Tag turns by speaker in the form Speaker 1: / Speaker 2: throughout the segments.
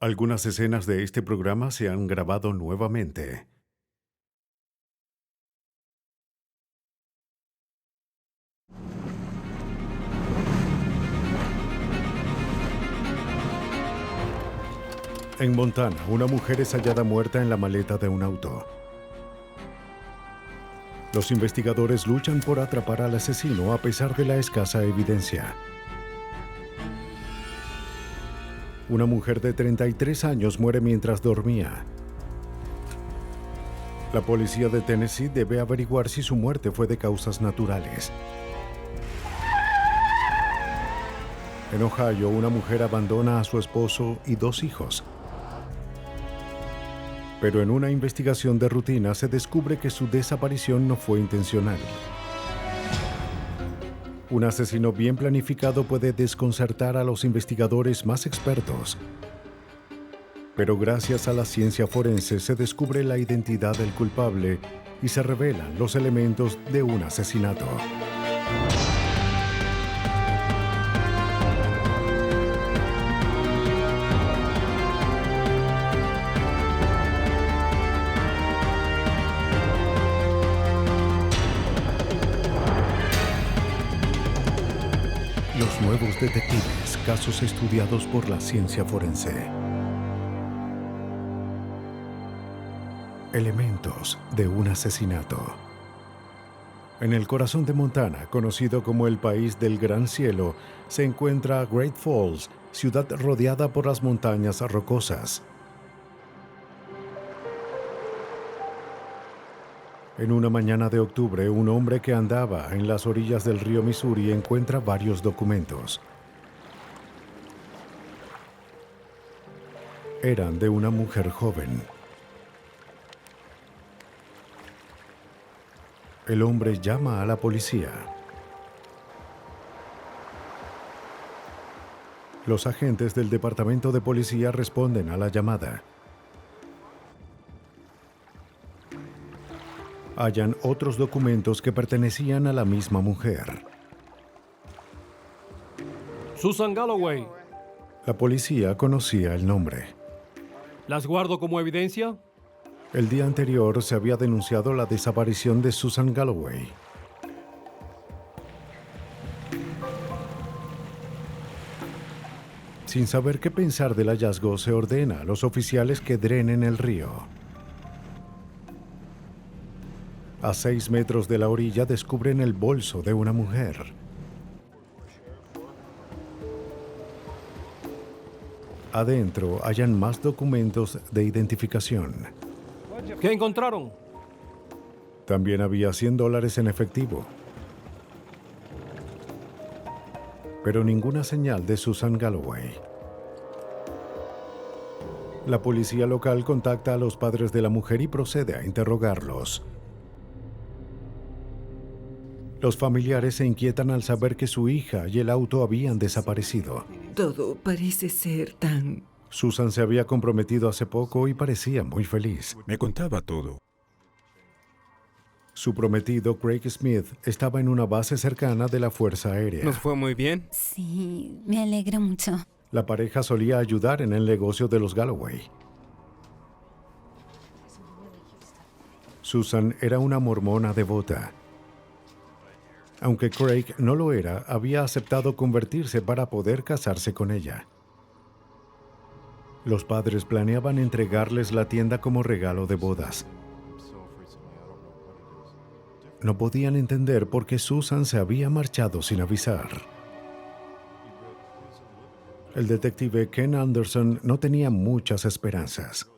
Speaker 1: Algunas escenas de este programa se han grabado nuevamente. En Montana, una mujer es hallada muerta en la maleta de un auto. Los investigadores luchan por atrapar al asesino a pesar de la escasa evidencia. Una mujer de 33 años muere mientras dormía. La policía de Tennessee debe averiguar si su muerte fue de causas naturales. En Ohio, una mujer abandona a su esposo y 2 hijos. Pero en una investigación de rutina se descubre que su desaparición no fue intencional. Un asesino bien planificado puede desconcertar a los investigadores más expertos. Pero gracias a la ciencia forense se descubre la identidad del culpable y se revelan los elementos de un asesinato. Los nuevos detectives, casos estudiados por la ciencia forense. Elementos de un asesinato. En el corazón de Montana, conocido como el país del gran cielo, se encuentra Great Falls, ciudad rodeada por las montañas rocosas. En una mañana de octubre, un hombre que andaba en las orillas del río Missouri encuentra varios documentos. Eran de una mujer joven. El hombre llama a la policía. Los agentes del departamento de policía responden a la llamada. Hallan otros documentos que pertenecían a la misma mujer.
Speaker 2: Susan Galloway.
Speaker 1: La policía conocía el nombre.
Speaker 2: ¿Las guardo como evidencia?
Speaker 1: El día anterior se había denunciado la desaparición de Susan Galloway. Sin saber qué pensar del hallazgo, se ordena a los oficiales que drenen el río. A 6 metros de la orilla descubren el bolso de una mujer. Adentro hallan más documentos de identificación.
Speaker 2: ¿Qué encontraron?
Speaker 1: También había $100 en efectivo. Pero ninguna señal de Susan Galloway. La policía local contacta a los padres de la mujer y procede a interrogarlos. Los familiares se inquietan al saber que su hija y el auto habían desaparecido.
Speaker 3: Todo parece ser tan...
Speaker 1: Susan se había comprometido hace poco y parecía muy feliz.
Speaker 4: Me contaba todo.
Speaker 1: Su prometido, Craig Smith, estaba en una base cercana de la Fuerza Aérea.
Speaker 5: ¿Nos fue muy bien?
Speaker 6: Sí, me alegra mucho.
Speaker 1: La pareja solía ayudar en el negocio de los Galloway. Susan era una mormona devota. Aunque Craig no lo era, había aceptado convertirse para poder casarse con ella. Los padres planeaban entregarles la tienda como regalo de bodas. No podían entender por qué Susan se había marchado sin avisar. El detective Ken Anderson no tenía muchas esperanzas.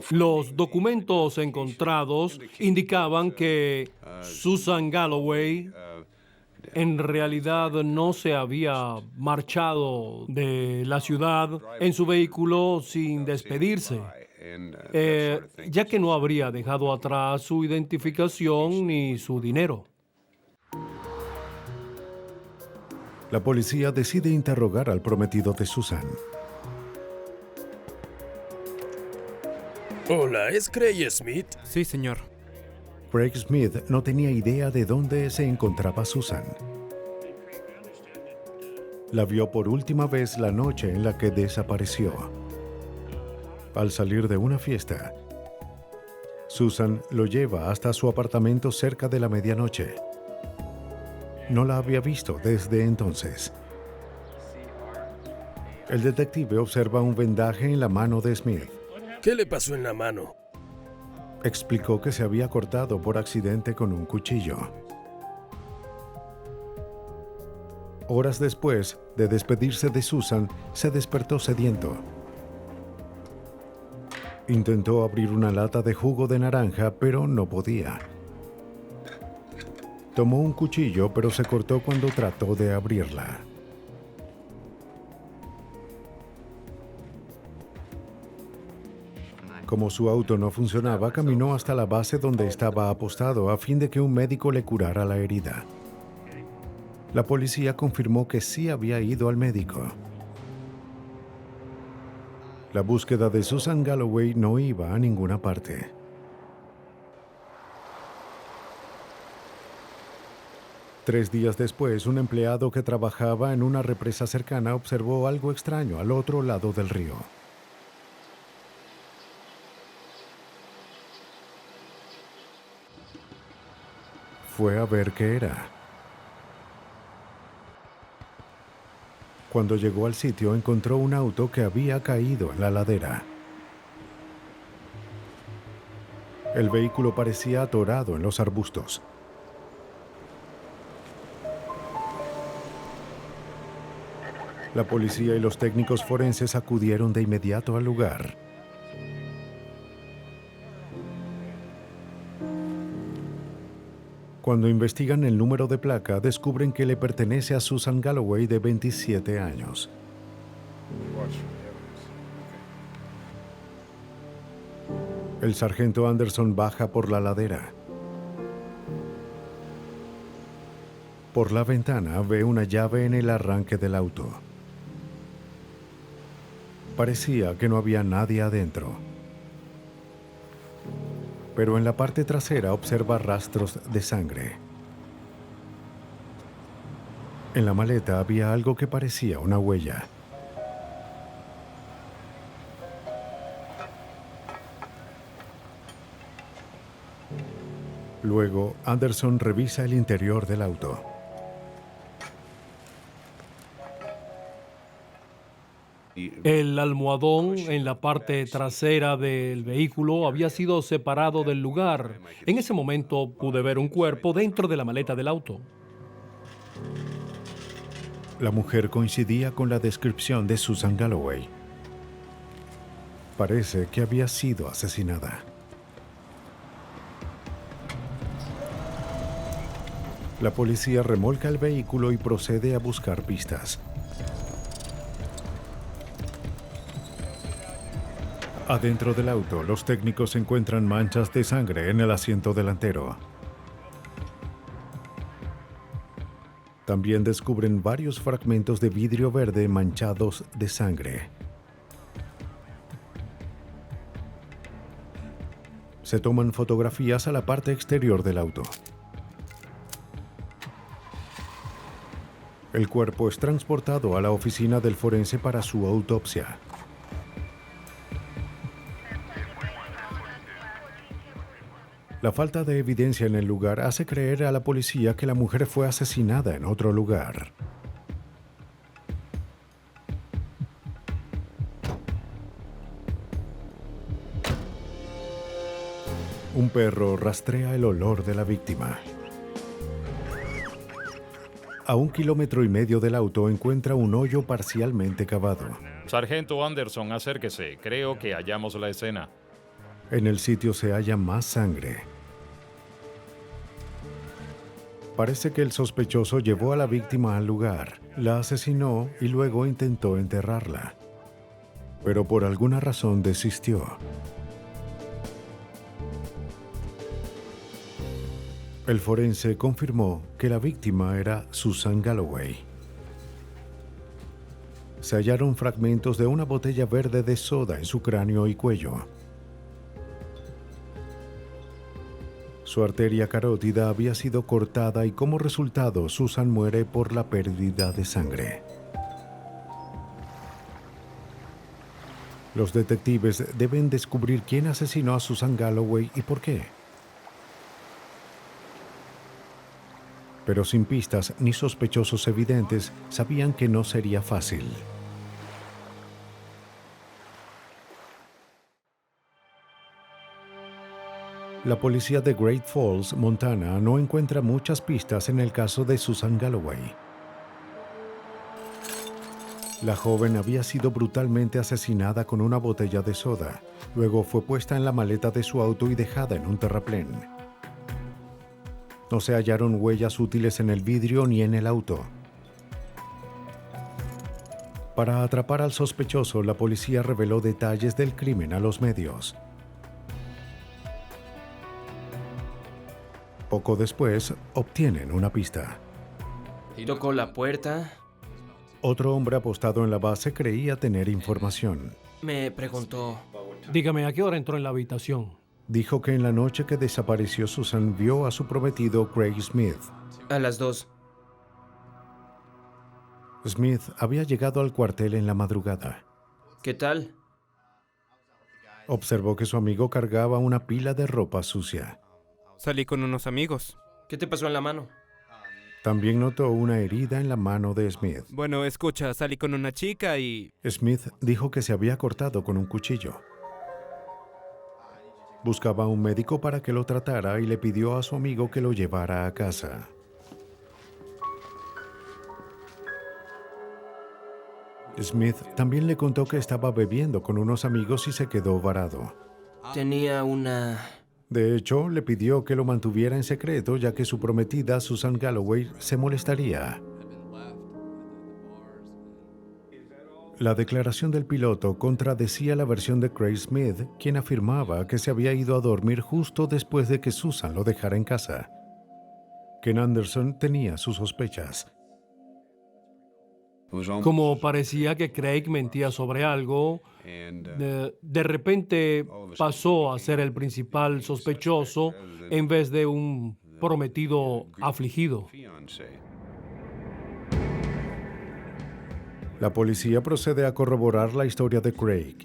Speaker 2: Los documentos encontrados indicaban que Susan Galloway en realidad no se había marchado de la ciudad en su vehículo sin despedirse, ya que no habría dejado atrás su identificación ni su dinero.
Speaker 1: La policía decide interrogar al prometido de Susan.
Speaker 7: Hola, ¿es Craig Smith?
Speaker 5: Sí, señor.
Speaker 1: Craig Smith no tenía idea de dónde se encontraba Susan. La vio por última vez la noche en la que desapareció. Al salir de una fiesta, Susan lo lleva hasta su apartamento cerca de la medianoche. No la había visto desde entonces. El detective observa un vendaje en la mano de Smith.
Speaker 4: ¿Qué le pasó en la mano?
Speaker 1: Explicó que se había cortado por accidente con un cuchillo. Horas después de despedirse de Susan, se despertó sediento. Intentó abrir una lata de jugo de naranja, pero no podía. Tomó un cuchillo, pero se cortó cuando trató de abrirla. Como su auto no funcionaba, caminó hasta la base donde estaba apostado a fin de que un médico le curara la herida. La policía confirmó que sí había ido al médico. La búsqueda de Susan Galloway no iba a ninguna parte. Tres días después, un empleado que trabajaba en una represa cercana observó algo extraño al otro lado del río. Fue a ver qué era. Cuando llegó al sitio, encontró un auto que había caído en la ladera. El vehículo parecía atorado en los arbustos. La policía y los técnicos forenses acudieron de inmediato al lugar. Cuando investigan el número de placa, descubren que le pertenece a Susan Galloway, de 27 años. El sargento Anderson baja por la ladera. Por la ventana ve una llave en el arranque del auto. Parecía que no había nadie adentro. Pero en la parte trasera observa rastros de sangre. En la maleta había algo que parecía una huella. Luego, Anderson revisa el interior del auto.
Speaker 2: El almohadón en la parte trasera del vehículo había sido separado del lugar. En ese momento pude ver un cuerpo dentro de la maleta del auto.
Speaker 1: La mujer coincidía con la descripción de Susan Galloway. Parece que había sido asesinada. La policía remolca el vehículo y procede a buscar pistas. Adentro del auto, los técnicos encuentran manchas de sangre en el asiento delantero. También descubren varios fragmentos de vidrio verde manchados de sangre. Se toman fotografías a la parte exterior del auto. El cuerpo es transportado a la oficina del forense para su autopsia. La falta de evidencia en el lugar hace creer a la policía que la mujer fue asesinada en otro lugar. Un perro rastrea el olor de la víctima. A 1,5 kilómetros del auto encuentra un hoyo parcialmente cavado.
Speaker 5: Sargento Anderson, acérquese. Creo que hallamos la escena.
Speaker 1: En el sitio se halla más sangre. Parece que el sospechoso llevó a la víctima al lugar, la asesinó y luego intentó enterrarla. Pero por alguna razón desistió. El forense confirmó que la víctima era Susan Galloway. Se hallaron fragmentos de una botella verde de soda en su cráneo y cuello. Su arteria carótida había sido cortada y como resultado Susan muere por la pérdida de sangre. Los detectives deben descubrir quién asesinó a Susan Galloway y por qué. Pero sin pistas ni sospechosos evidentes, sabían que no sería fácil. La policía de Great Falls, Montana, no encuentra muchas pistas en el caso de Susan Galloway. La joven había sido brutalmente asesinada con una botella de soda. Luego fue puesta en la maleta de su auto y dejada en un terraplén. No se hallaron huellas útiles en el vidrio ni en el auto. Para atrapar al sospechoso, la policía reveló detalles del crimen a los medios. Poco después, obtienen una pista.
Speaker 7: Tocó la puerta.
Speaker 1: Otro hombre apostado en la base creía tener información.
Speaker 7: Me preguntó...
Speaker 2: Dígame, ¿a qué hora entró en la habitación?
Speaker 1: Dijo que en la noche que desapareció Susan vio a su prometido Craig Smith.
Speaker 7: A las 2.
Speaker 1: Smith había llegado al cuartel en la madrugada.
Speaker 7: ¿Qué tal?
Speaker 1: Observó que su amigo cargaba una pila de ropa sucia.
Speaker 8: Salí con unos amigos.
Speaker 7: ¿Qué te pasó en la mano?
Speaker 1: También notó una herida en la mano de Smith.
Speaker 8: Bueno, escucha, salí con una chica y...
Speaker 1: Smith dijo que se había cortado con un cuchillo. Buscaba a un médico para que lo tratara y le pidió a su amigo que lo llevara a casa. Smith también le contó que estaba bebiendo con unos amigos y se quedó varado.
Speaker 7: Tenía una...
Speaker 1: De hecho, le pidió que lo mantuviera en secreto ya que su prometida, Susan Galloway, se molestaría. La declaración del piloto contradecía la versión de Craig Smith, quien afirmaba que se había ido a dormir justo después de que Susan lo dejara en casa. Ken Anderson tenía sus sospechas.
Speaker 2: Como parecía que Craig mentía sobre algo, de repente pasó a ser el principal sospechoso en vez de un prometido afligido.
Speaker 1: La policía procede a corroborar la historia de Craig.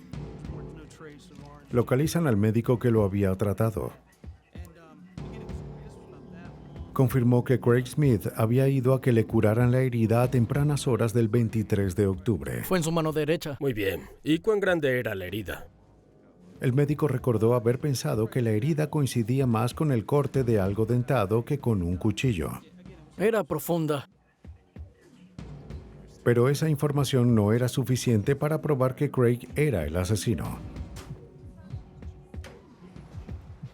Speaker 1: Localizan al médico que lo había tratado. Confirmó que Craig Smith había ido a que le curaran la herida a tempranas horas del 23 de octubre.
Speaker 4: Fue en su mano derecha. Muy bien. ¿Y cuán grande era la herida?
Speaker 1: El médico recordó haber pensado que la herida coincidía más con el corte de algo dentado que con un cuchillo.
Speaker 4: Era profunda.
Speaker 1: Pero esa información no era suficiente para probar que Craig era el asesino.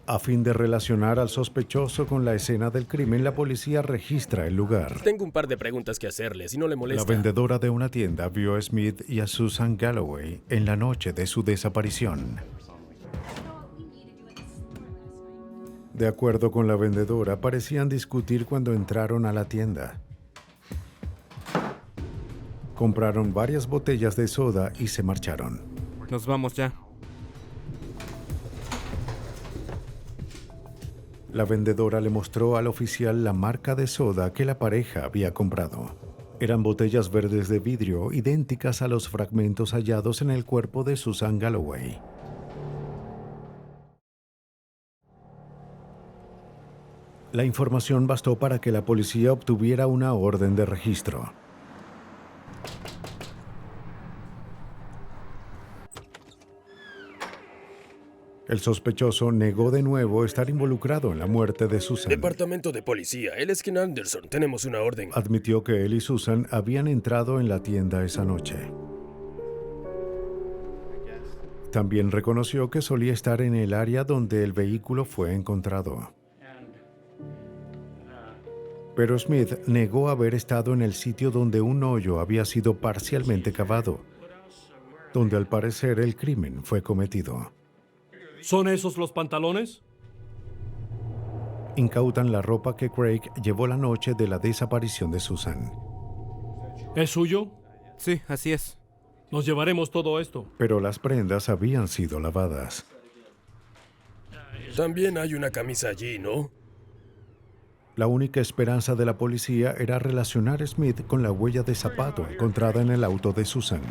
Speaker 1: A fin de relacionar al sospechoso con la escena del crimen, la policía registra el lugar.
Speaker 4: Tengo un par de preguntas que hacerle, si no le molesta.
Speaker 1: La vendedora de una tienda vio a Smith y a Susan Galloway en la noche de su desaparición. De acuerdo con la vendedora, parecían discutir cuando entraron a la tienda. Compraron varias botellas de soda y se marcharon.
Speaker 8: Nos vamos ya.
Speaker 1: La vendedora le mostró al oficial la marca de soda que la pareja había comprado. Eran botellas verdes de vidrio idénticas a los fragmentos hallados en el cuerpo de Susan Galloway. La información bastó para que la policía obtuviera una orden de registro. El sospechoso negó de nuevo estar involucrado en la muerte de Susan.
Speaker 4: Departamento de policía, él es Ken Anderson. Tenemos una orden.
Speaker 1: Admitió que él y Susan habían entrado en la tienda esa noche. También reconoció que solía estar en el área donde el vehículo fue encontrado. Pero Smith negó haber estado en el sitio donde un hoyo había sido parcialmente cavado, donde al parecer el crimen fue cometido.
Speaker 2: ¿Son esos los pantalones?
Speaker 1: Incautan la ropa que Craig llevó la noche de la desaparición de Susan.
Speaker 2: ¿Es suyo?
Speaker 8: Sí, así es.
Speaker 2: Nos llevaremos todo esto.
Speaker 1: Pero las prendas habían sido lavadas.
Speaker 4: También hay una camisa allí, ¿no?
Speaker 1: La única esperanza de la policía era relacionar a Smith con la huella de zapato encontrada en el auto de Susan.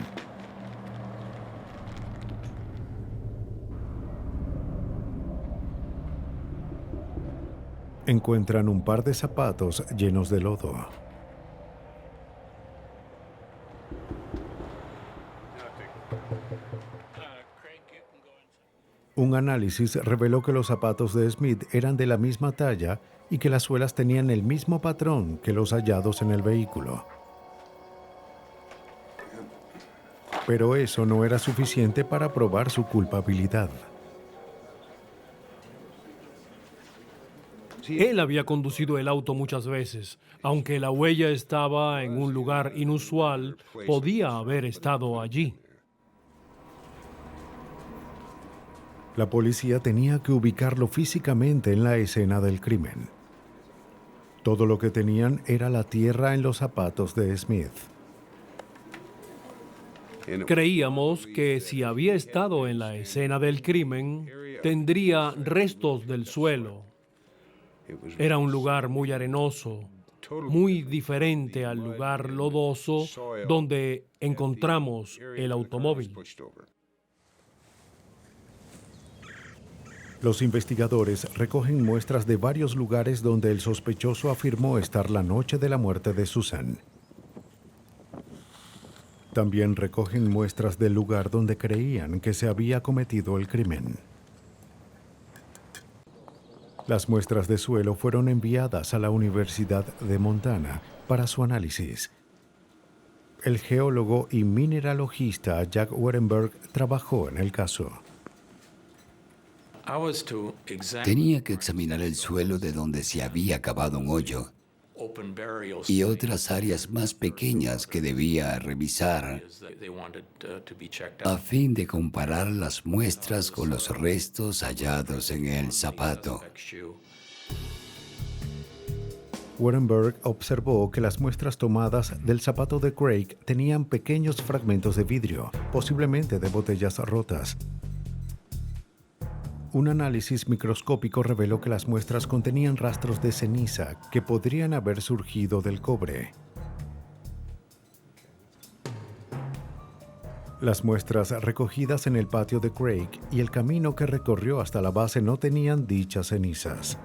Speaker 1: Encuentran un par de zapatos llenos de lodo. Un análisis reveló que los zapatos de Smith eran de la misma talla y que las suelas tenían el mismo patrón que los hallados en el vehículo. Pero eso no era suficiente para probar su culpabilidad.
Speaker 2: Él había conducido el auto muchas veces. Aunque la huella estaba en un lugar inusual, podía haber estado allí.
Speaker 1: La policía tenía que ubicarlo físicamente en la escena del crimen. Todo lo que tenían era la tierra en los zapatos de Smith.
Speaker 2: Creíamos que si había estado en la escena del crimen, tendría restos del suelo. Era un lugar muy arenoso, muy diferente al lugar lodoso donde encontramos el automóvil.
Speaker 1: Los investigadores recogen muestras de varios lugares donde el sospechoso afirmó estar la noche de la muerte de Susan. También recogen muestras del lugar donde creían que se había cometido el crimen. Las muestras de suelo fueron enviadas a la Universidad de Montana para su análisis. El geólogo y mineralogista Jack Werenberg trabajó en el caso.
Speaker 9: Tenía que examinar el suelo de donde se había cavado un hoyo y otras áreas más pequeñas que debía revisar a fin de comparar las muestras con los restos hallados en el zapato.
Speaker 1: Werenberg observó que las muestras tomadas del zapato de Craig tenían pequeños fragmentos de vidrio, posiblemente de botellas rotas. Un análisis microscópico reveló que las muestras contenían rastros de ceniza que podrían haber surgido del cobre. Las muestras recogidas en el patio de Craig y el camino que recorrió hasta la base no tenían dichas cenizas.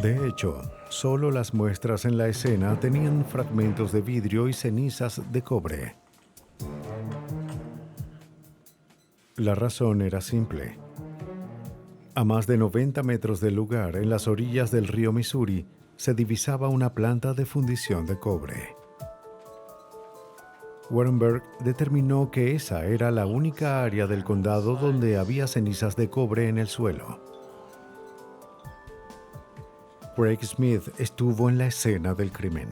Speaker 1: De hecho, solo las muestras en la escena tenían fragmentos de vidrio y cenizas de cobre. La razón era simple. A más de 90 metros del lugar, en las orillas del río Missouri, se divisaba una planta de fundición de cobre. Werenberg determinó que esa era la única área del condado donde había cenizas de cobre en el suelo. Craig Smith estuvo en la escena del crimen,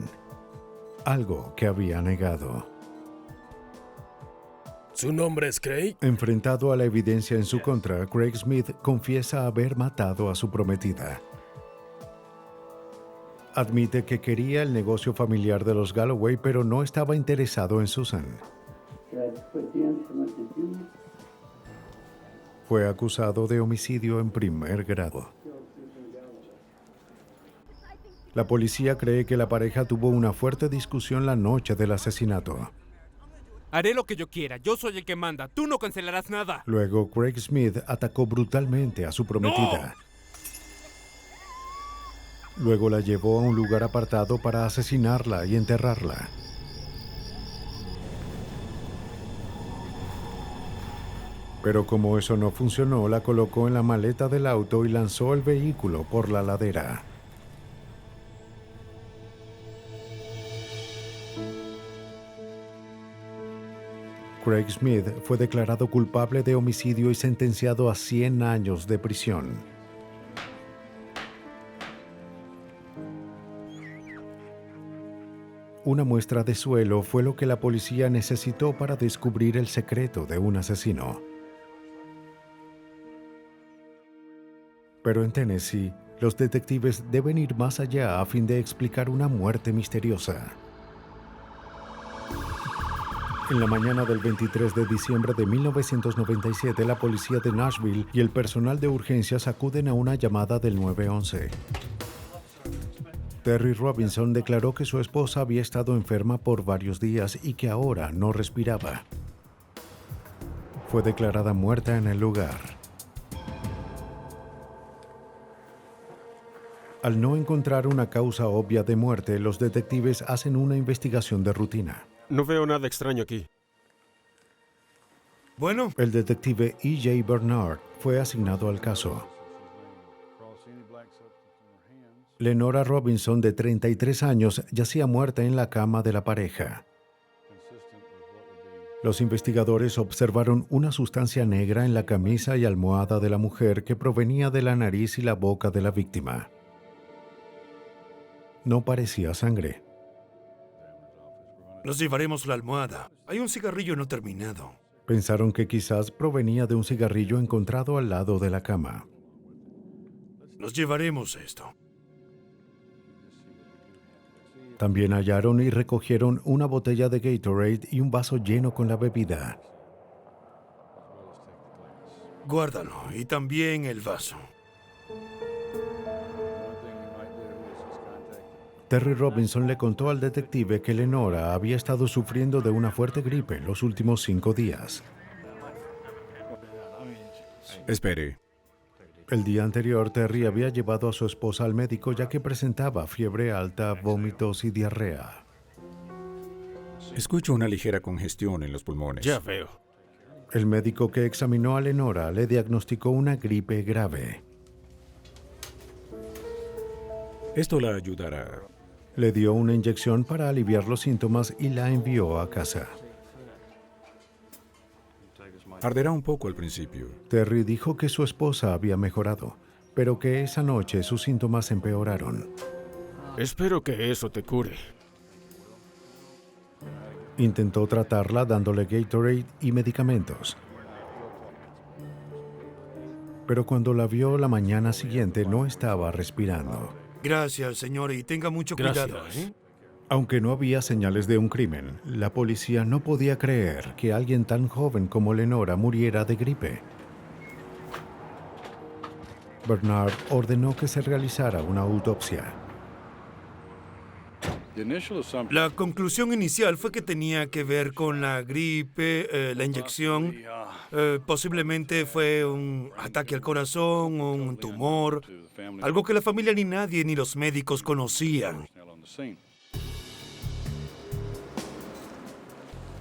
Speaker 1: algo que había negado.
Speaker 4: ¿Su nombre es Craig?
Speaker 1: Enfrentado a la evidencia en su contra, Craig Smith confiesa haber matado a su prometida. Admite que quería el negocio familiar de los Galloway, pero no estaba interesado en Susan. Fue acusado de homicidio en primer grado. La policía cree que la pareja tuvo una fuerte discusión la noche del asesinato.
Speaker 8: Haré lo que yo quiera. Yo soy el que manda. Tú no cancelarás nada.
Speaker 1: Luego, Craig Smith atacó brutalmente a su prometida. Luego la llevó a un lugar apartado para asesinarla y enterrarla. Pero como eso no funcionó, la colocó en la maleta del auto y lanzó el vehículo por la ladera. Craig Smith fue declarado culpable de homicidio y sentenciado a 100 años de prisión. Una muestra de suelo fue lo que la policía necesitó para descubrir el secreto de un asesino. Pero en Tennessee, los detectives deben ir más allá a fin de explicar una muerte misteriosa. En la mañana del 23 de diciembre de 1997, la policía de Nashville y el personal de urgencias acuden a una llamada del 911. Terry Robinson declaró que su esposa había estado enferma por varios días y que ahora no respiraba. Fue declarada muerta en el lugar. Al no encontrar una causa obvia de muerte, los detectives hacen una investigación de rutina.
Speaker 10: No veo nada extraño aquí.
Speaker 8: Bueno,
Speaker 1: El detective E.J. Bernard fue asignado al caso. Lenora Robinson, de 33 años, yacía muerta en la cama de la pareja. Los investigadores observaron una sustancia negra en la camisa y almohada de la mujer que provenía de la nariz y la boca de la víctima. No parecía sangre.
Speaker 11: Nos llevaremos la almohada. Hay un cigarrillo no terminado.
Speaker 1: Pensaron que quizás provenía de un cigarrillo encontrado al lado de la cama.
Speaker 11: Nos llevaremos esto.
Speaker 1: También hallaron y recogieron una botella de Gatorade y un vaso lleno con la bebida.
Speaker 11: Guárdalo. Y también el vaso.
Speaker 1: Terry Robinson le contó al detective que Lenora había estado sufriendo de una fuerte gripe los últimos 5 días.
Speaker 10: Espere.
Speaker 1: El día anterior, Terry había llevado a su esposa al médico ya que presentaba fiebre alta, vómitos y diarrea.
Speaker 12: Escucho una ligera congestión en los pulmones.
Speaker 11: Ya veo.
Speaker 1: El médico que examinó a Lenora le diagnosticó una gripe grave.
Speaker 12: Esto la ayudará.
Speaker 1: Le dio una inyección para aliviar los síntomas y la envió a casa.
Speaker 12: Arderá un poco al principio.
Speaker 1: Terry dijo que su esposa había mejorado, pero que esa noche sus síntomas empeoraron.
Speaker 11: Espero que eso te cure.
Speaker 1: Intentó tratarla dándole Gatorade y medicamentos. Pero cuando la vio la mañana siguiente no estaba respirando.
Speaker 11: Gracias, señor, y tenga mucho cuidado.
Speaker 1: Aunque no había señales de un crimen, la policía no podía creer que alguien tan joven como Lenora muriera de gripe. Bernard ordenó que se realizara una autopsia.
Speaker 11: La conclusión inicial fue que tenía que ver con la gripe, la inyección. Posiblemente fue un ataque al corazón, un tumor, algo que la familia ni nadie ni los médicos conocían.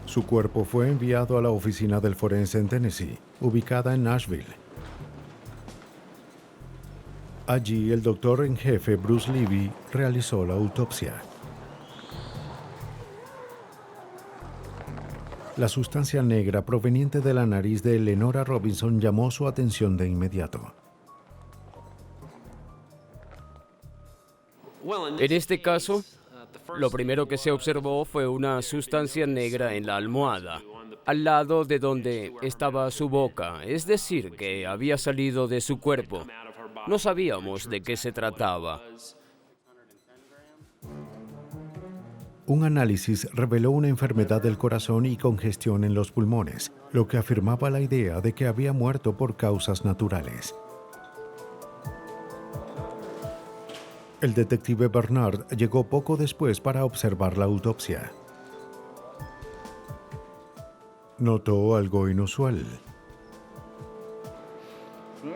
Speaker 1: Su cuerpo fue enviado a la oficina del forense en Tennessee, ubicada en Nashville. Allí, el doctor en jefe Bruce Levy realizó la autopsia. La sustancia negra proveniente de la nariz de Lenora Robinson llamó su atención de inmediato.
Speaker 13: En este caso, lo primero que se observó fue una sustancia negra en la almohada, al lado de donde estaba su boca, es decir, que había salido de su cuerpo. No sabíamos de qué se trataba.
Speaker 1: Un análisis reveló una enfermedad del corazón y congestión en los pulmones, lo que afirmaba la idea de que había muerto por causas naturales. El detective Bernard llegó poco después para observar la autopsia. Notó algo inusual.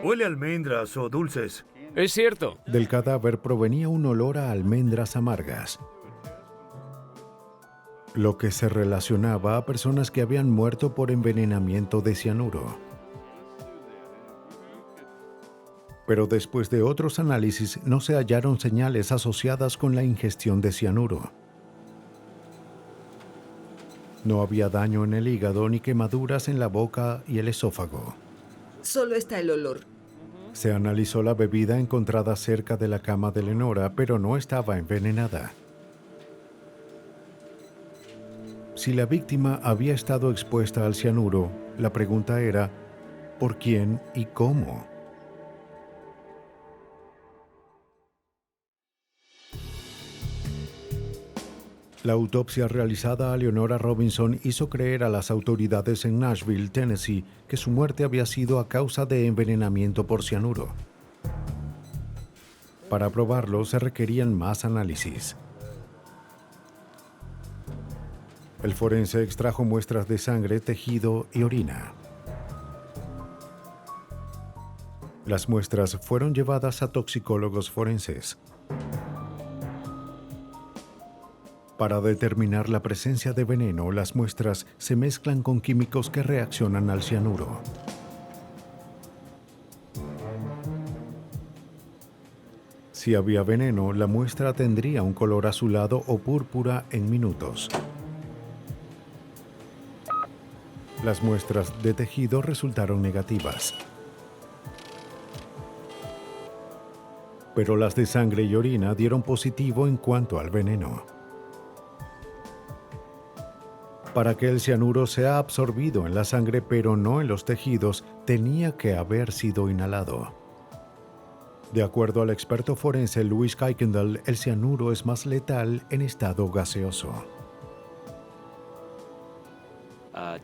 Speaker 11: Huele a almendras o dulces.
Speaker 13: Es cierto.
Speaker 1: Del cadáver provenía un olor a almendras amargas, lo que se relacionaba a personas que habían muerto por envenenamiento de cianuro. Pero después de otros análisis no se hallaron señales asociadas con la ingestión de cianuro. No había daño en el hígado ni quemaduras en la boca y el esófago.
Speaker 3: Solo está el olor.
Speaker 1: Se analizó la bebida encontrada cerca de la cama de Lenora, pero no estaba envenenada. Si la víctima había estado expuesta al cianuro, la pregunta era, ¿por quién y cómo? La autopsia realizada a Lenora Robinson hizo creer a las autoridades en Nashville, Tennessee, que su muerte había sido a causa de envenenamiento por cianuro. Para probarlo, se requerían más análisis. El forense extrajo muestras de sangre, tejido y orina. Las muestras fueron llevadas a toxicólogos forenses. Para determinar la presencia de veneno, las muestras se mezclan con químicos que reaccionan al cianuro. Si había veneno, la muestra tendría un color azulado o púrpura en minutos. Las muestras de tejido resultaron negativas. Pero las de sangre y orina dieron positivo en cuanto al veneno. Para que el cianuro sea absorbido en la sangre pero no en los tejidos, tenía que haber sido inhalado. De acuerdo al experto forense Louis Kuykendall, el cianuro es más letal en estado gaseoso.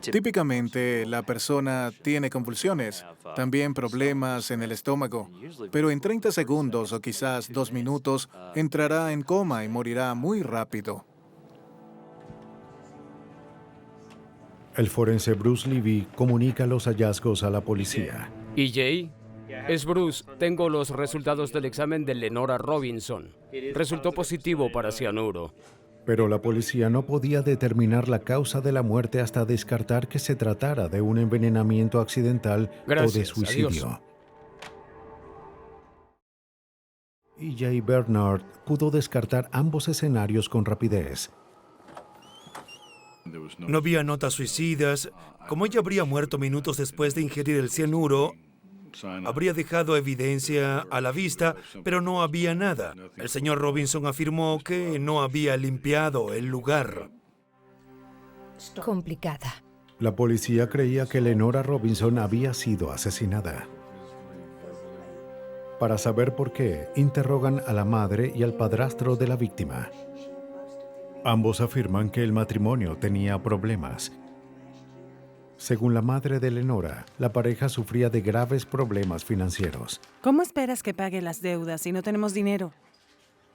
Speaker 14: Típicamente, la persona tiene convulsiones, también problemas en el estómago, pero en 30 segundos o quizás 2 minutos entrará en coma y morirá muy rápido.
Speaker 1: El forense Bruce Levy comunica los hallazgos a la policía.
Speaker 13: EJ, es Bruce. Tengo los resultados del examen de Lenora Robinson. Resultó positivo para cianuro.
Speaker 1: Pero la policía no podía determinar la causa de la muerte hasta descartar que se tratara de un envenenamiento accidental o de suicidio. E.J. Bernard pudo descartar ambos escenarios con rapidez.
Speaker 11: No había notas suicidas. Como ella habría muerto minutos después de ingerir el cianuro, habría dejado evidencia a la vista, pero no había nada. El señor Robinson afirmó que no había limpiado el lugar.
Speaker 15: Complicada.
Speaker 1: La policía creía que Lenora Robinson había sido asesinada. Para saber por qué, interrogan a la madre y al padrastro de la víctima. Ambos afirman que el matrimonio tenía problemas. Según la madre de Lenora, la pareja sufría de graves problemas financieros.
Speaker 16: ¿Cómo esperas que pague las deudas si no tenemos dinero?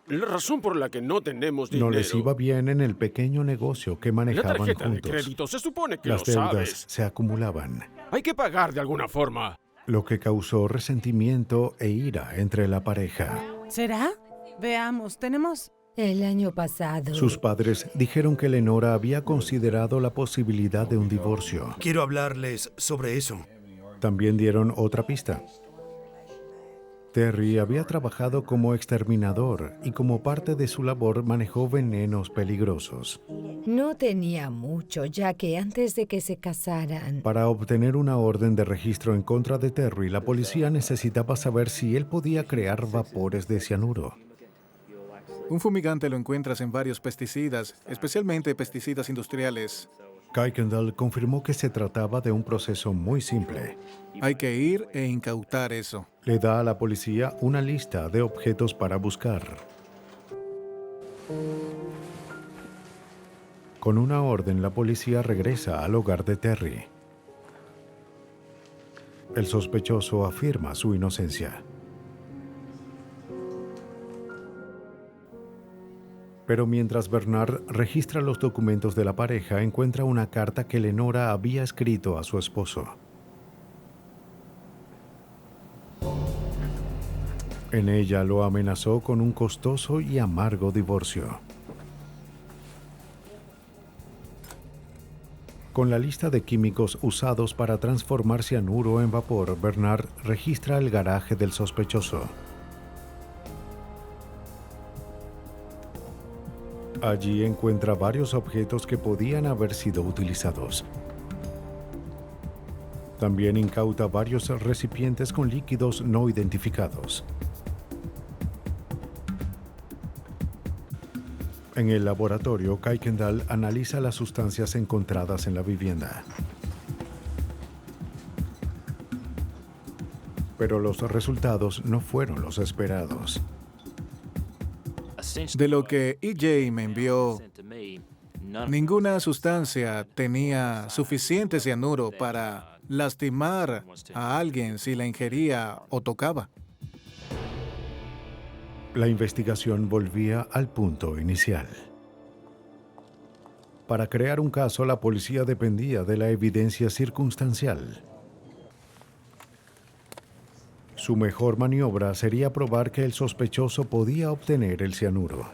Speaker 10: La razón por la que no tenemos dinero...
Speaker 1: No les iba bien en el pequeño negocio que manejaban juntos.
Speaker 10: La tarjeta de crédito se supone que
Speaker 1: las
Speaker 10: lo
Speaker 1: deudas
Speaker 10: sabes.
Speaker 1: Se acumulaban.
Speaker 10: Hay que pagar de alguna forma.
Speaker 1: Lo que causó resentimiento e ira entre la pareja.
Speaker 16: ¿Será? Veamos, tenemos...
Speaker 15: El año pasado...
Speaker 1: Sus padres dijeron que Lenora había considerado la posibilidad de un divorcio.
Speaker 11: Quiero hablarles sobre eso.
Speaker 1: También dieron otra pista. Terry había trabajado como exterminador y como parte de su labor manejó venenos peligrosos.
Speaker 15: No tenía mucho, ya que antes de que se casaran...
Speaker 1: Para obtener una orden de registro en contra de Terry, la policía necesitaba saber si él podía crear vapores de cianuro.
Speaker 14: Un fumigante lo encuentras en varios pesticidas, especialmente pesticidas industriales.
Speaker 1: Kuykendall confirmó que se trataba de un proceso muy simple.
Speaker 14: Hay que ir e incautar eso.
Speaker 1: Le da a la policía una lista de objetos para buscar. Con una orden, la policía regresa al hogar de Terry. El sospechoso afirma su inocencia. Pero mientras Bernard registra los documentos de la pareja, encuentra una carta que Lenora había escrito a su esposo. En ella lo amenazó con un costoso y amargo divorcio. Con la lista de químicos usados para transformar cianuro en vapor, Bernard registra el garaje del sospechoso. Allí encuentra varios objetos que podían haber sido utilizados. También incauta varios recipientes con líquidos no identificados. En el laboratorio, Kuykendall analiza las sustancias encontradas en la vivienda. Pero los resultados no fueron los esperados.
Speaker 14: De lo que EJ me envió, ninguna sustancia tenía suficiente cianuro para lastimar a alguien si la ingería o tocaba.
Speaker 1: La investigación volvía al punto inicial. Para crear un caso, la policía dependía de la evidencia circunstancial. Su mejor maniobra sería probar que el sospechoso podía obtener el cianuro.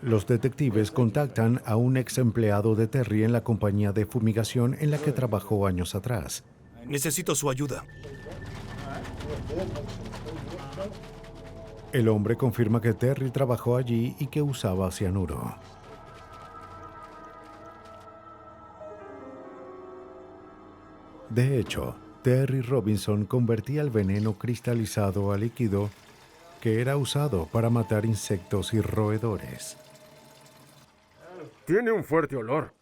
Speaker 1: Los detectives contactan a un ex empleado de Terry en la compañía de fumigación en la que trabajó años atrás.
Speaker 11: Necesito su ayuda.
Speaker 1: El hombre confirma que Terry trabajó allí y que usaba cianuro. De hecho, Terry Robinson convertía el veneno cristalizado a líquido que era usado para matar insectos y roedores.
Speaker 10: Tiene un fuerte olor.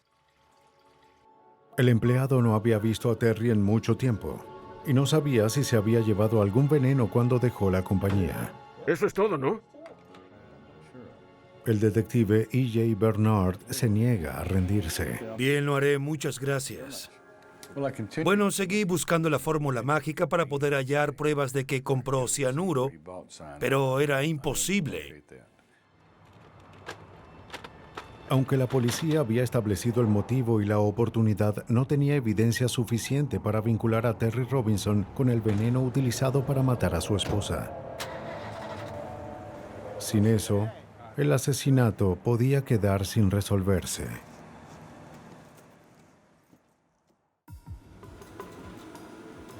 Speaker 1: El empleado no había visto a Terry en mucho tiempo y no sabía si se había llevado algún veneno cuando dejó la compañía.
Speaker 10: Eso es todo, ¿no?
Speaker 1: El detective E.J. Bernard se niega a rendirse.
Speaker 11: Bien, lo haré. Muchas gracias. Bueno, seguí buscando la fórmula mágica para poder hallar pruebas de que compró cianuro, pero era imposible.
Speaker 1: Aunque la policía había establecido el motivo y la oportunidad, no tenía evidencia suficiente para vincular a Terry Robinson con el veneno utilizado para matar a su esposa. Sin eso, el asesinato podía quedar sin resolverse.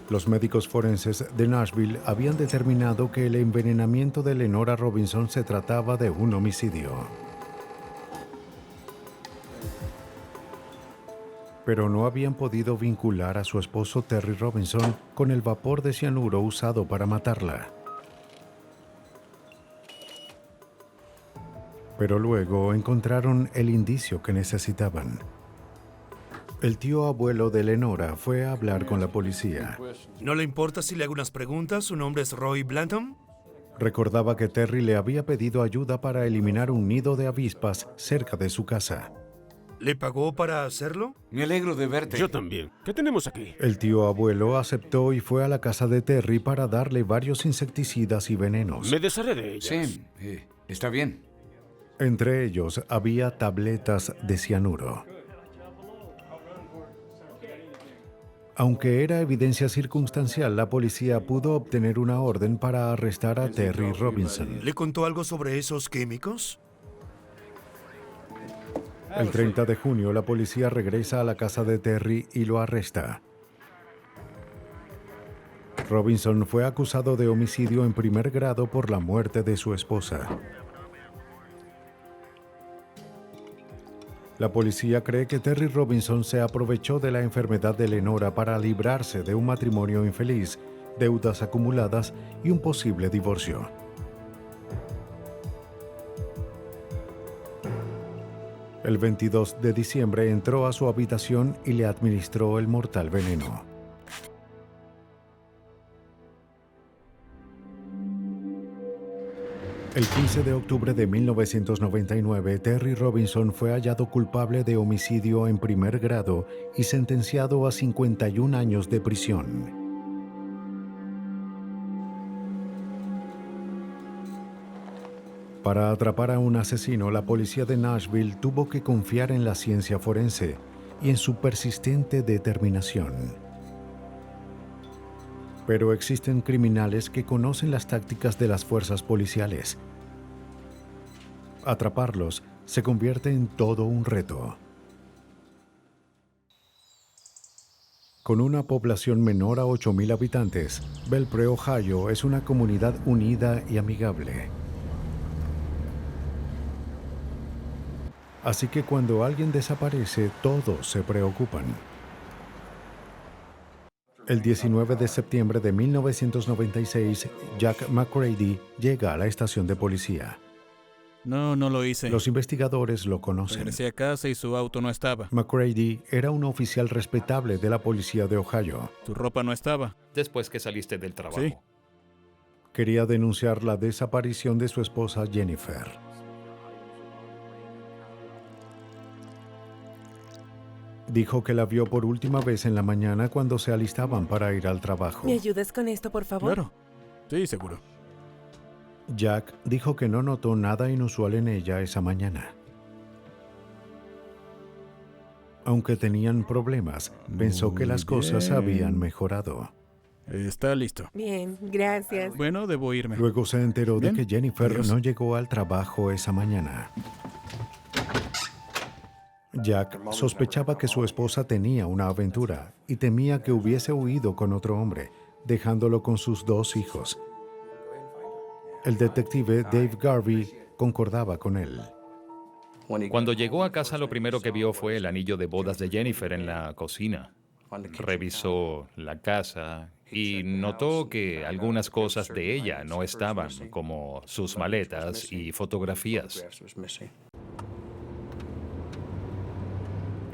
Speaker 1: Los médicos forenses de Nashville habían determinado que el envenenamiento de Lenora Robinson se trataba de un homicidio. Pero no habían podido vincular a su esposo Terry Robinson con el vapor de cianuro usado para matarla. Pero luego encontraron el indicio que necesitaban. El tío abuelo de Lenora fue a hablar con la policía.
Speaker 11: ¿No le importa si le hago unas preguntas? ¿Su nombre es Roy Blanton?
Speaker 1: Recordaba que Terry le había pedido ayuda para eliminar un nido de avispas cerca de su casa.
Speaker 11: ¿Le pagó para hacerlo?
Speaker 10: Me alegro de verte. Yo también. ¿Qué tenemos aquí?
Speaker 1: El tío abuelo aceptó y fue a la casa de Terry para darle varios insecticidas y venenos.
Speaker 10: Me desharé de ellas.
Speaker 17: Sí, está bien.
Speaker 1: Entre ellos había tabletas de cianuro. Aunque era evidencia circunstancial, la policía pudo obtener una orden para arrestar a Terry Robinson.
Speaker 11: ¿Le contó algo sobre esos químicos?
Speaker 1: El 30 de junio, la policía regresa a la casa de Terry y lo arresta. Robinson fue acusado de homicidio en primer grado por la muerte de su esposa. La policía cree que Terry Robinson se aprovechó de la enfermedad de Lenora para librarse de un matrimonio infeliz, deudas acumuladas y un posible divorcio. El 22 de diciembre entró a su habitación y le administró el mortal veneno. El 15 de octubre de 1999, Terry Robinson fue hallado culpable de homicidio en primer grado y sentenciado a 51 años de prisión. Para atrapar a un asesino, la policía de Nashville tuvo que confiar en la ciencia forense y en su persistente determinación. Pero existen criminales que conocen las tácticas de las fuerzas policiales. Atraparlos se convierte en todo un reto. Con una población menor a 8,000 habitantes, Belpre, Ohio, es una comunidad unida y amigable. Así que cuando alguien desaparece, todos se preocupan. El 19 de septiembre de 1996, Jack McCready llega a la estación de policía.
Speaker 18: No lo hice.
Speaker 1: Los investigadores lo conocen.
Speaker 18: Regresé a casa y su auto no estaba.
Speaker 1: McCready era un oficial respetable de la policía de Ohio.
Speaker 18: Su ropa no estaba.
Speaker 5: Después que saliste del trabajo.
Speaker 18: Sí.
Speaker 1: Quería denunciar la desaparición de su esposa Jennifer. Dijo que la vio por última vez en la mañana cuando se alistaban para ir al trabajo.
Speaker 19: ¿Me ayudas con esto, por favor?
Speaker 18: Claro. Sí, seguro.
Speaker 1: Jack dijo que no notó nada inusual en ella esa mañana. Aunque tenían problemas, pensó que las cosas habían mejorado.
Speaker 18: Está listo.
Speaker 19: Bien, gracias.
Speaker 18: Bueno, debo irme.
Speaker 1: Luego se enteró de
Speaker 18: Bien.
Speaker 1: que Jennifer
Speaker 18: Adiós.
Speaker 1: no llegó al trabajo esa mañana. Jack sospechaba que su esposa tenía una aventura y temía que hubiese huido con otro hombre, dejándolo con sus 2 hijos. El detective Dave Garvey concordaba con él.
Speaker 5: Cuando llegó a casa, lo primero que vio fue el anillo de bodas de Jennifer en la cocina. Revisó la casa y notó que algunas cosas de ella no estaban, como sus maletas y fotografías.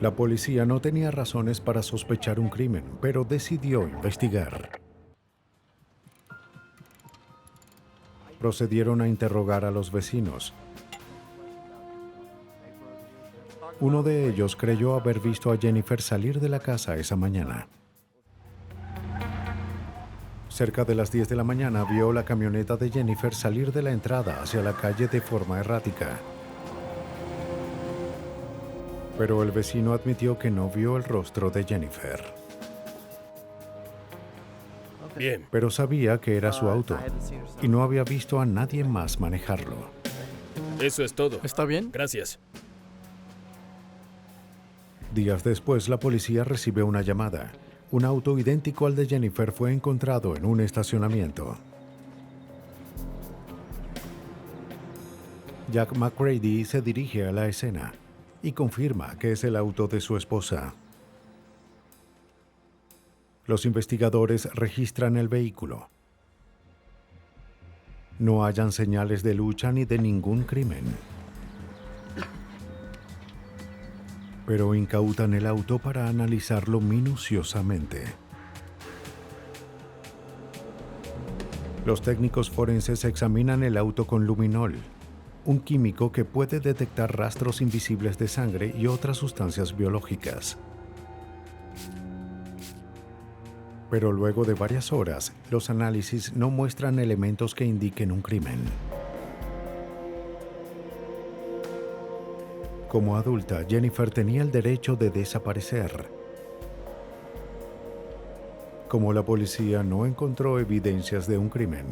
Speaker 1: La policía no tenía razones para sospechar un crimen, pero decidió investigar. Procedieron a interrogar a los vecinos. Uno de ellos creyó haber visto a Jennifer salir de la casa esa mañana. Cerca de las 10 de la mañana vio la camioneta de Jennifer salir de la entrada hacia la calle de forma errática. Pero el vecino admitió que no vio el rostro de Jennifer.
Speaker 4: Bien.
Speaker 1: Pero sabía que era su auto y no había visto a nadie más manejarlo.
Speaker 4: Eso es todo.
Speaker 18: ¿Está bien?
Speaker 4: Gracias.
Speaker 1: Días después, la policía recibe una llamada. Un auto idéntico al de Jennifer fue encontrado en un estacionamiento. Jack McCready se dirige a la escena y confirma que es el auto de su esposa. Los investigadores registran el vehículo. No hallan señales de lucha ni de ningún crimen. Pero incautan el auto para analizarlo minuciosamente. Los técnicos forenses examinan el auto con luminol, un químico que puede detectar rastros invisibles de sangre y otras sustancias biológicas. Pero luego de varias horas, los análisis no muestran elementos que indiquen un crimen. Como adulta, Jennifer tenía el derecho de desaparecer. Como la policía no encontró evidencias de un crimen,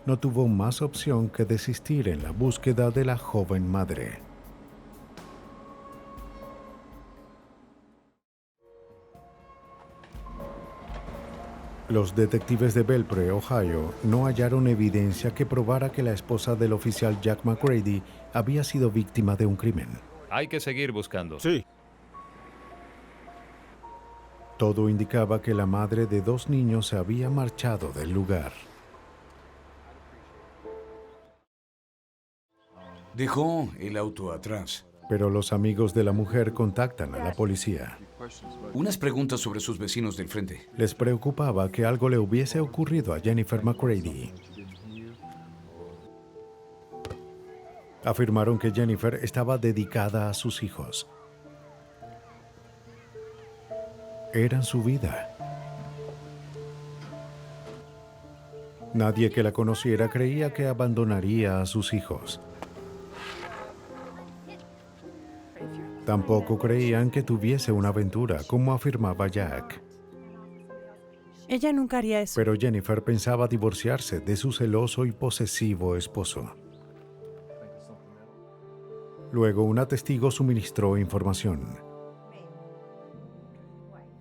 Speaker 1: no tuvo más opción que desistir en la búsqueda de la joven madre. Los detectives de Belpre, Ohio, no hallaron evidencia que probara que la esposa del oficial Jack McCready había sido víctima de un crimen.
Speaker 5: Hay que seguir buscando.
Speaker 10: Sí.
Speaker 1: Todo indicaba que la madre de 2 niños se había marchado del lugar.
Speaker 17: Dejó el auto atrás.
Speaker 1: Pero los amigos de la mujer contactan a la policía.
Speaker 17: Unas preguntas sobre sus vecinos del frente.
Speaker 1: Les preocupaba que algo le hubiese ocurrido a Jennifer McCready. Afirmaron que Jennifer estaba dedicada a sus hijos. Eran su vida. Nadie que la conociera creía que abandonaría a sus hijos. Tampoco creían que tuviese una aventura, como afirmaba Jack.
Speaker 16: Ella nunca haría eso.
Speaker 1: Pero Jennifer pensaba divorciarse de su celoso y posesivo esposo. Luego, una testigo suministró información.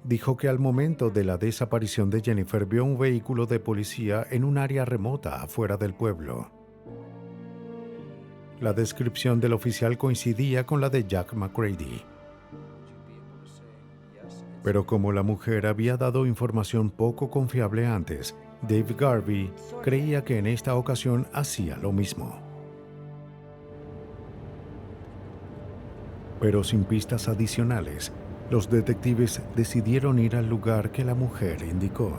Speaker 1: Dijo que al momento de la desaparición de Jennifer vio un vehículo de policía en un área remota afuera del pueblo. La descripción del oficial coincidía con la de Jack McCready. Pero como la mujer había dado información poco confiable antes, Dave Garvey creía que en esta ocasión hacía lo mismo. Pero sin pistas adicionales, los detectives decidieron ir al lugar que la mujer indicó.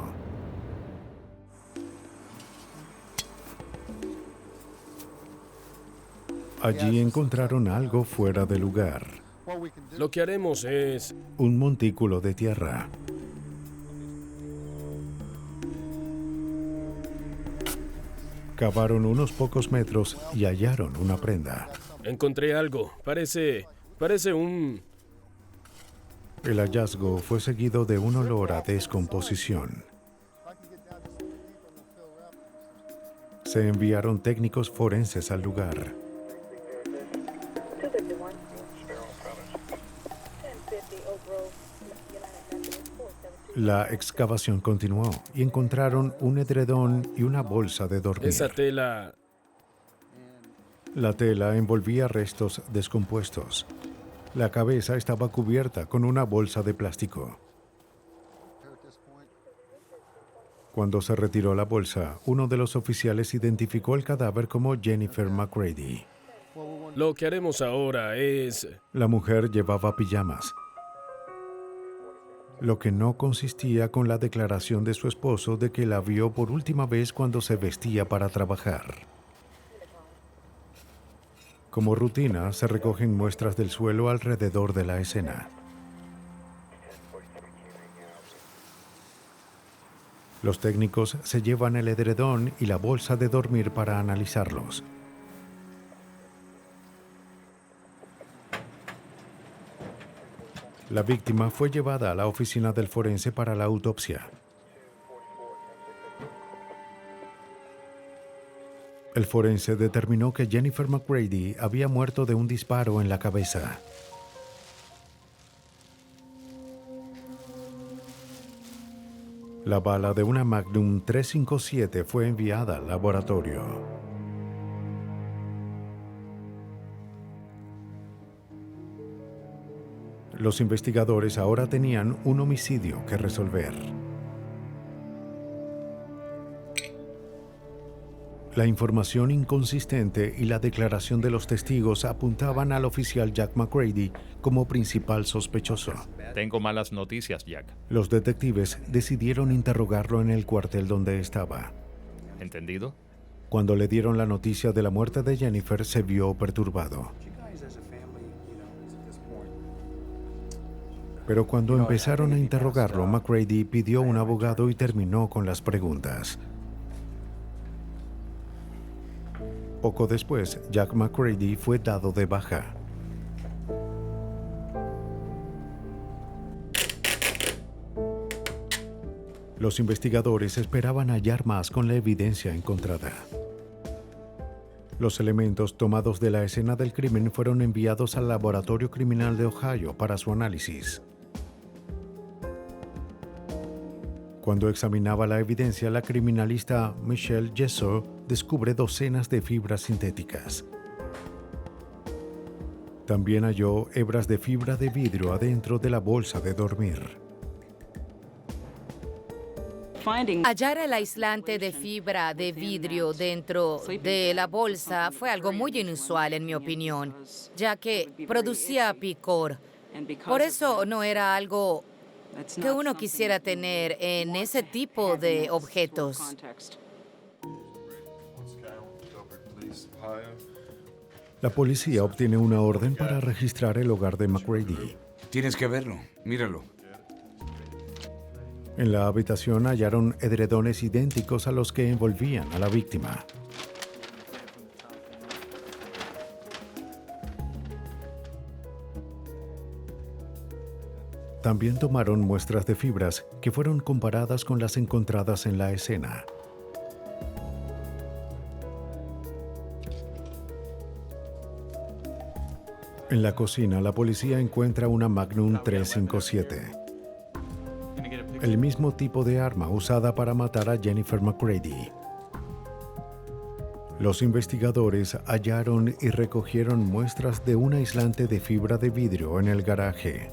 Speaker 1: Allí encontraron algo fuera de lugar.
Speaker 4: Lo que haremos es...
Speaker 1: Un montículo de tierra. Cavaron unos pocos metros y hallaron una prenda.
Speaker 4: Encontré algo. Parece un...
Speaker 1: El hallazgo fue seguido de un olor a descomposición. Se enviaron técnicos forenses al lugar. La excavación continuó y encontraron un edredón y una bolsa de dormir.
Speaker 4: Esa tela...
Speaker 1: La tela envolvía restos descompuestos. La cabeza estaba cubierta con una bolsa de plástico. Cuando se retiró la bolsa, uno de los oficiales identificó el cadáver como Jennifer McCready.
Speaker 4: Lo que haremos ahora es...
Speaker 1: La mujer llevaba pijamas, lo que no consistía con la declaración de su esposo de que la vio por última vez cuando se vestía para trabajar. Como rutina, se recogen muestras del suelo alrededor de la escena. Los técnicos se llevan el edredón y la bolsa de dormir para analizarlos. La víctima fue llevada a la oficina del forense para la autopsia. El forense determinó que Jennifer McCready había muerto de un disparo en la cabeza. La bala de una Magnum 357 fue enviada al laboratorio. Los investigadores ahora tenían un homicidio que resolver. La información inconsistente y la declaración de los testigos apuntaban al oficial Jack McCready como principal sospechoso.
Speaker 5: Tengo malas noticias, Jack.
Speaker 1: Los detectives decidieron interrogarlo en el cuartel donde estaba.
Speaker 5: ¿Entendido?
Speaker 1: Cuando le dieron la noticia de la muerte de Jennifer, se vio perturbado. Pero cuando empezaron a interrogarlo, McCready pidió un abogado y terminó con las preguntas. Poco después, Jack McCready fue dado de baja. Los investigadores esperaban hallar más con la evidencia encontrada. Los elementos tomados de la escena del crimen fueron enviados al Laboratorio Criminal de Ohio para su análisis. Cuando examinaba la evidencia, la criminalista Michelle Jessup descubre docenas de fibras sintéticas. También halló hebras de fibra de vidrio adentro de la bolsa de dormir.
Speaker 20: Hallar el aislante de fibra de vidrio dentro de la bolsa fue algo muy inusual, en mi opinión, ya que producía picor. Por eso no era algo que uno quisiera tener en ese tipo de objetos.
Speaker 1: La policía obtiene una orden para registrar el hogar de McCready.
Speaker 17: Tienes que verlo, míralo.
Speaker 1: En la habitación hallaron edredones idénticos a los que envolvían a la víctima. También tomaron muestras de fibras que fueron comparadas con las encontradas en la escena. En la cocina, la policía encuentra una Magnum 357. El mismo tipo de arma usada para matar a Jennifer McCready. Los investigadores hallaron y recogieron muestras de un aislante de fibra de vidrio en el garaje.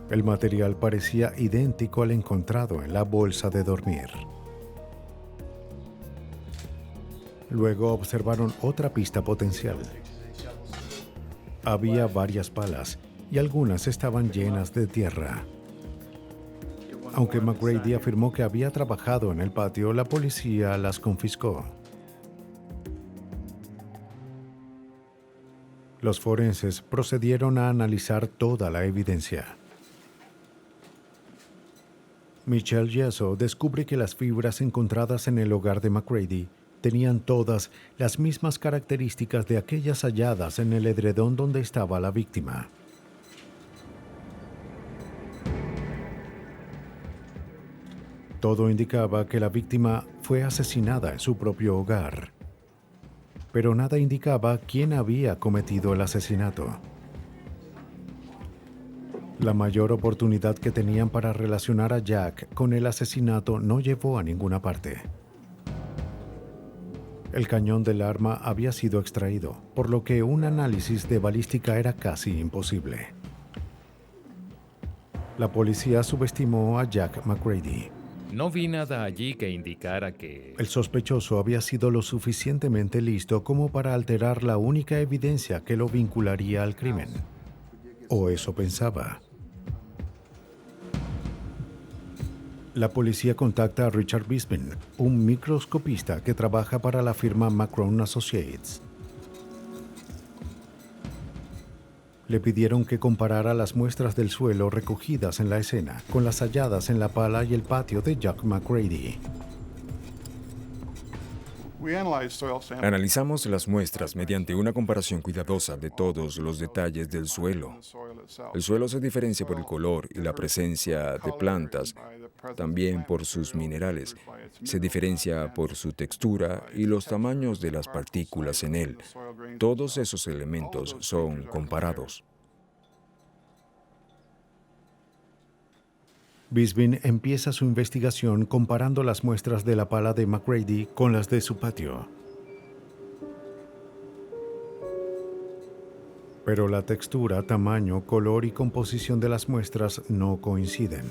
Speaker 1: El material parecía idéntico al encontrado en la bolsa de dormir. Luego observaron otra pista potencial. Había varias palas y algunas estaban llenas de tierra. Aunque McCready afirmó que había trabajado en el patio, la policía las confiscó. Los forenses procedieron a analizar toda la evidencia. Michelle Jessup descubre que las fibras encontradas en el hogar de McCready tenían todas las mismas características de aquellas halladas en el edredón donde estaba la víctima. Todo indicaba que la víctima fue asesinada en su propio hogar, pero nada indicaba quién había cometido el asesinato. La mayor oportunidad que tenían para relacionar a Jack con el asesinato no llevó a ninguna parte. El cañón del arma había sido extraído, por lo que un análisis de balística era casi imposible. La policía subestimó a Jack McCready.
Speaker 5: No vi nada allí que indicara que...
Speaker 1: El sospechoso había sido lo suficientemente listo como para alterar la única evidencia que lo vincularía al crimen. O eso pensaba. La policía contacta a Richard Bisbin, un microscopista que trabaja para la firma Macron Associates. Le pidieron que comparara las muestras del suelo recogidas en la escena con las halladas en la pala y el patio de Jack McCready.
Speaker 21: Analizamos las muestras mediante una comparación cuidadosa de todos los detalles del suelo. El suelo se diferencia por el color y la presencia de plantas, también por sus minerales. Se diferencia por su textura y los tamaños de las partículas en él. Todos esos elementos son comparados.
Speaker 1: Bisbin empieza su investigación comparando las muestras de la pala de McCready con las de su patio. Pero la textura, tamaño, color y composición de las muestras no coinciden.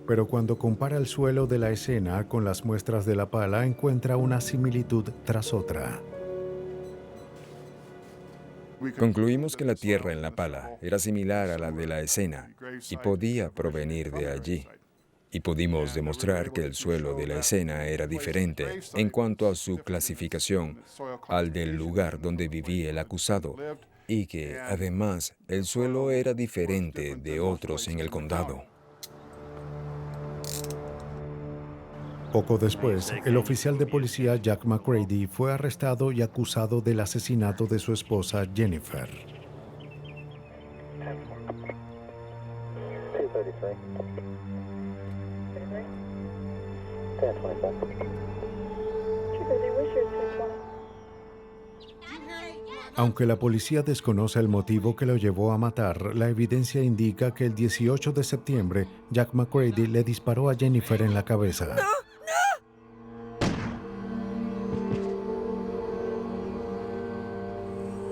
Speaker 1: Pero cuando compara el suelo de la escena con las muestras de la pala, encuentra una similitud tras otra.
Speaker 21: Concluimos que la tierra en la pala era similar a la de la escena y podía provenir de allí. Y pudimos demostrar que el suelo de la escena era diferente en cuanto a su clasificación al del lugar donde vivía el acusado y que, además, el suelo era diferente de otros en el condado.
Speaker 1: Poco después, el oficial de policía Jack McCready fue arrestado y acusado del asesinato de su esposa Jennifer. Aunque la policía desconoce el motivo que lo llevó a matar, la evidencia indica que el 18 de septiembre, Jack McCready le disparó a Jennifer en la cabeza.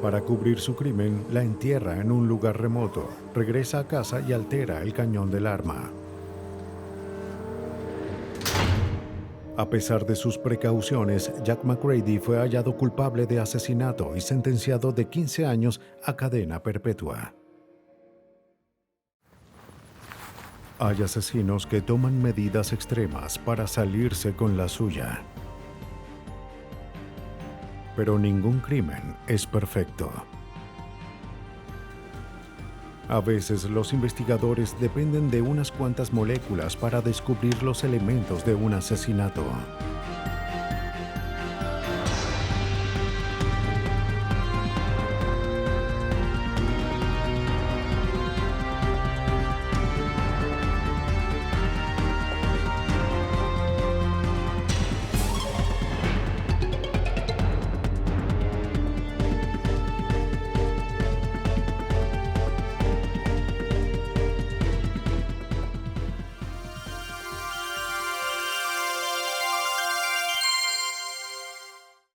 Speaker 1: Para cubrir su crimen, la entierra en un lugar remoto, regresa a casa y altera el cañón del arma. A pesar de sus precauciones, Jack McCready fue hallado culpable de asesinato y sentenciado de 15 años a cadena perpetua. Hay asesinos que toman medidas extremas para salirse con la suya. Pero ningún crimen es perfecto. A veces los investigadores dependen de unas cuantas moléculas para descubrir los elementos de un asesinato.